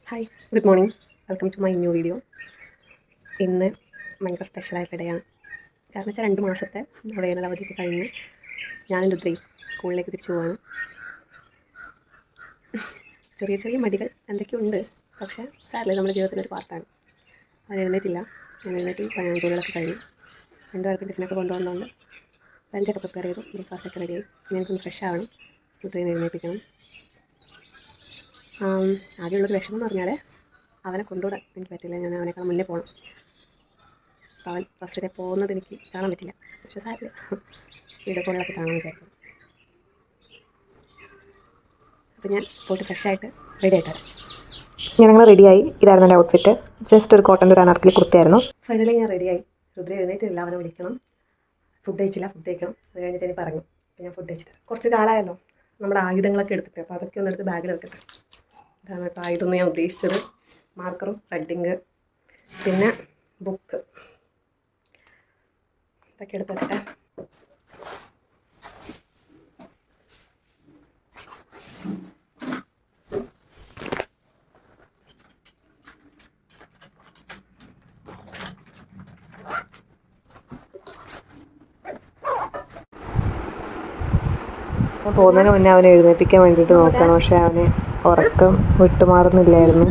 Hi, good morning. Welcome to my new video. ഇന്ന് ഭയങ്കര സ്പെഷ്യലായിട്ട് ഇടയാണ്. കാരണം വെച്ചാൽ 2 മാസത്തെ വേനൽ അവധിയൊക്കെ കഴിഞ്ഞ് ഞാനും രുദ്രയും സ്കൂളിലേക്ക് തിരിച്ചു പോവാണ്. ചെറിയ ചെറിയ മടികൾ എന്തൊക്കെയുണ്ട്, പക്ഷേ സാരമില്ല, നമ്മുടെ ജീവിതത്തിൻ്റെ ഒരു പാർട്ടാണ്. അവൻ എഴുന്നേറ്റില്ല. ഞാൻ എഴുന്നേറ്റ് ജോലികളൊക്കെ കഴിഞ്ഞു. 2 പേർക്ക് ടിഫിനൊക്കെ കൊണ്ടുവന്നുകൊണ്ട് ലഞ്ചൊക്കെ പ്രിപ്പയർ ചെയ്തു. ബ്രേക്ക്ഫാസ്റ്റൊക്കെ റെഡിയായി. ഇനി എനിക്കൊന്ന് ഫ്രഷ് ആവണം. രുദ്രയെ എഴുന്നേൽപ്പിക്കണം. ആകെയുള്ളൊരു വിഷമം എന്ന് പറഞ്ഞാൽ അവനെ കൊണ്ടുവിടാൻ എനിക്ക് പറ്റില്ല. ഞാൻ അവനേക്കാൾ മുന്നേ പോകണം. അപ്പോൾ അവൻ ഫസ്റ്റ് ഡേ പോകുന്നത് എനിക്ക് കാണാൻ പറ്റില്ല. പക്ഷേ സാരില്ല, വീഡിയോ കോളിലൊക്കെ കാണാമെന്ന് വിചാരിക്കും. അപ്പോൾ ഞാൻ പോയിട്ട് ഫ്രഷായിട്ട് റെഡി ആയിട്ട് വരാം. ഞങ്ങൾ റെഡിയായി. ഇതായിരുന്നു എൻ്റെ ഔട്ട്ഫിറ്റ്. ജസ്റ്റ് ഒരു കോട്ടൻ്റെ ഒരു അനാർക്കലി കുർത്തിയായിരുന്നു. ഫൈനലി ഞാൻ റെഡിയായി. രുദ്ര എഴുന്നേറ്റില്ല, അവനെ വിളിക്കണം. ഫുഡ് കഴിച്ചില്ല, ഫുഡ് കഴിക്കണം. അത് കഴിഞ്ഞിട്ട് എനിക്ക് പറഞ്ഞു. അപ്പോൾ ഞാൻ ഫുഡ് കഴിച്ചിട്ട് കുറച്ച് കാലമായല്ലോ നമ്മുടെ ആയുധങ്ങളൊക്കെ എടുത്തിട്ട്, അപ്പോൾ അതൊക്കെ ഒന്ന് എടുത്ത് ബാഗിൽ വെക്കട്ടെ. ഇതാണ് ഇപ്പോൾ ആയുധം ഞാൻ ഉദ്ദേശിച്ചത്. മാർക്കറും റെഡിങ്, പിന്നെ ബുക്ക്, ഇതൊക്കെ എടുത്ത് വെക്കട്ടെ. പോകുന്നതിന് മുന്നേ അവനെ എഴുന്നേൽപ്പിക്കാൻ വേണ്ടിയിട്ട് നോക്കണം. പക്ഷേ അവന് ഉറക്കം വിട്ടുമാറുന്നില്ലായിരുന്നു.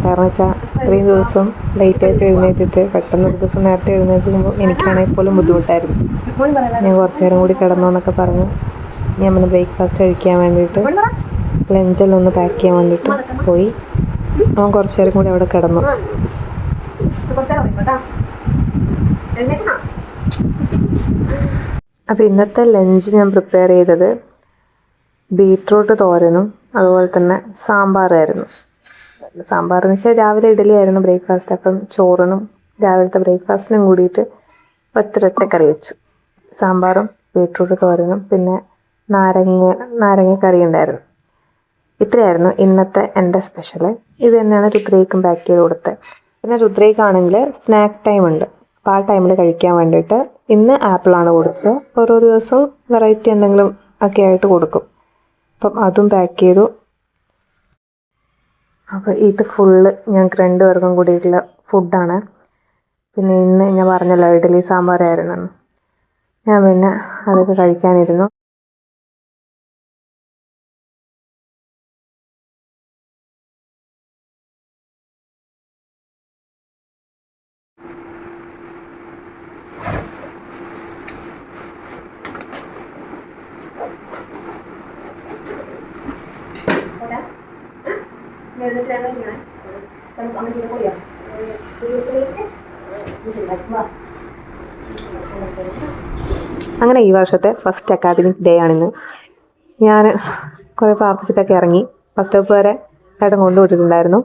കാരണം വെച്ചാൽ ഇത്രയും ദിവസം ലേറ്റായിട്ട് എഴുന്നേറ്റിട്ട് പെട്ടെന്ന് ഒരു ദിവസം നേരത്തെ എഴുന്നേൽക്കുമ്പോൾ എനിക്കാണെങ്കിൽ പോലും ബുദ്ധിമുട്ടായിരുന്നു. ഞാൻ കുറച്ച് നേരം കൂടി കിടന്നു എന്നൊക്കെ പറഞ്ഞു. ഞാൻ പിന്നെ ബ്രേക്ക്ഫാസ്റ്റ് കഴിക്കാൻ വേണ്ടിയിട്ട് ലഞ്ചെല്ലാം ഒന്ന് പാക്ക് ചെയ്യാൻ വേണ്ടിയിട്ട് പോയി. അവൻ കുറച്ച് നേരം കൂടി അവിടെ കിടന്നു. അപ്പോൾ ഇന്നത്തെ ലഞ്ച് ഞാൻ പ്രിപ്പയർ ചെയ്തത് ബീറ്റ്റൂട്ട് തോരനും അതുപോലെ തന്നെ സാമ്പാറായിരുന്നു. സാമ്പാറെന്ന് വെച്ചാൽ രാവിലെ ഇഡലി ആയിരുന്നു ബ്രേക്ക്ഫാസ്റ്റ്. അപ്പം ചോറിനും രാവിലത്തെ ബ്രേക്ക്ഫാസ്റ്റിനും കൂടിയിട്ട് ഒറ്റ കറി വെച്ചു. സാമ്പാറും ബീറ്റ്റൂട്ട് തോരനും പിന്നെ നാരങ്ങ ഉണ്ടായിരുന്നു. ഇത്രയായിരുന്നു ഇന്നത്തെ എൻ്റെ സ്പെഷ്യൽ. ഇത് തന്നെയാണ് രുദ്രയ്ക്കും പാക്ക് ചെയ്ത് കൊടുത്തത്. പിന്നെ രുദ്രയ്ക്കാണെങ്കിൽ സ്നാക്ക് ടൈം ഉണ്ട്. അപ്പോൾ ആ ടൈമിൽ കഴിക്കാൻ വേണ്ടിയിട്ട് ഇന്ന് ആപ്പിളാണ് കൊടുത്തത്. ഓരോ ദിവസവും വെറൈറ്റി എന്തെങ്കിലും ഒക്കെ ആയിട്ട് കൊടുക്കും. അപ്പം അതും പാക്ക് ചെയ്തു. അപ്പോൾ ഇത് ഫുള്ള് ഞങ്ങൾക്ക് 2 പേർക്കും കൂടിയിട്ടുള്ള ഫുഡാണ്. പിന്നെ ഇന്ന് ഞാൻ പറഞ്ഞല്ലോ ഇഡലി സാമ്പാറായിരുന്നു. ഞാൻ പിന്നെ അതൊക്കെ കഴിക്കാനിരുന്നു. അങ്ങനെ ഈ വർഷത്തെ ഫസ്റ്റ് അക്കാദമിക് ഡേ ആണിന്ന്. ഞാൻ കുറേ പ്രാർത്ഥിച്ചിട്ടൊക്കെ ഇറങ്ങി. ബസ് സ്റ്റോപ്പ് വരെ ഏട്ടൻ കൊണ്ടുവിട്ടിട്ടുണ്ടായിരുന്നു.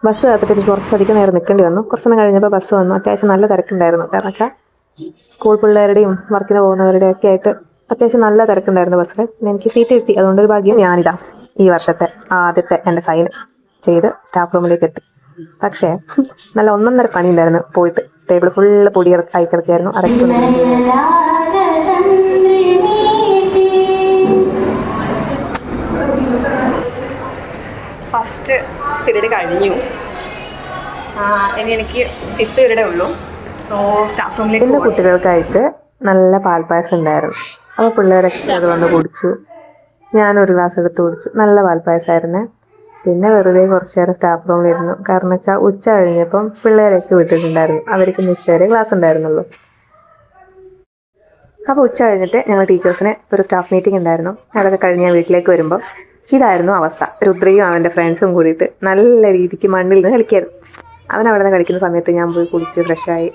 ബസ് കാത്തിട്ട് എനിക്ക് കുറച്ചധികം നേരം നിൽക്കേണ്ടി വന്നു. കുറച്ച് സമയം കഴിഞ്ഞപ്പോൾ ബസ് വന്നു. അത്യാവശ്യം നല്ല തിരക്കുണ്ടായിരുന്നു. കാരണം വെച്ചാൽ സ്കൂൾ പിള്ളേരുടെയും വർക്കിന് പോകുന്നവരുടെയും ഒക്കെ ആയിട്ട് അത്യാവശ്യം നല്ല തിരക്കുണ്ടായിരുന്നു ബസ്സിൽ. എനിക്ക് സീറ്റ് കിട്ടി. അതുകൊണ്ടൊരു ഭാഗ്യം. ഞാനിതാ ഈ വർഷത്തെ ആദ്യത്തെ എൻ്റെ സൈൻ ചെയ്ത് സ്റ്റാഫ് റൂമിലേക്ക് എത്തി. പക്ഷേ നല്ല 1.5 പണി ഉണ്ടായിരുന്നു. പോയിട്ട് ടേബിൾ ഫുള്ള് പൊടി ആയി കിടക്കുകയായിരുന്നു. അതൊക്കെ ഫസ്റ്റ് പീരീഡ് കഴിഞ്ഞു. ഇനി എനിക്ക് 5th പീരീഡേ ഉള്ളൂ. സോ സ്റ്റാഫ് റൂമിലേക്ക് ഇന്ന് കുട്ടികൾക്കായിട്ട് നല്ല പാൽപ്പായസം ഉണ്ടായിരുന്നു. അപ്പോൾ പിള്ളേരൊക്കെ അത് വന്ന് കുടിച്ചു. ഞാനൊരു ഗ്ലാസ് എടുത്ത് കുടിച്ചു. നല്ല പാൽപ്പായസമായിരുന്നേ. പിന്നെ വെറുതെ കുറച്ച് നേരം സ്റ്റാഫ് റൂമിലിരുന്നു. കാരണം വെച്ചാൽ ഉച്ച കഴിഞ്ഞപ്പം പിള്ളേരൊക്കെ വിട്ടിട്ടുണ്ടായിരുന്നു. അവർക്ക് ഉച്ചവരെ ക്ലാസ് ഉണ്ടായിരുന്നുള്ളൂ. അപ്പോൾ ഉച്ച കഴിഞ്ഞിട്ട് ഞങ്ങൾ ടീച്ചേഴ്സിന് ഒരു സ്റ്റാഫ് മീറ്റിംഗ് ഉണ്ടായിരുന്നു. അതൊക്കെ കഴിഞ്ഞ് ഞാൻ വീട്ടിലേക്ക് വരുമ്പോൾ ഇതായിരുന്നു അവസ്ഥ. രുദ്രയും അവൻ്റെ ഫ്രണ്ട്സും കൂടിയിട്ട് നല്ല രീതിക്ക് മണ്ണിൽ നിന്ന് കളിക്കായിരുന്നു. അവൻ അവിടെ നിന്ന് കളിക്കുന്ന സമയത്ത് ഞാൻ പോയി കുളിച്ച് ഫ്രഷായി.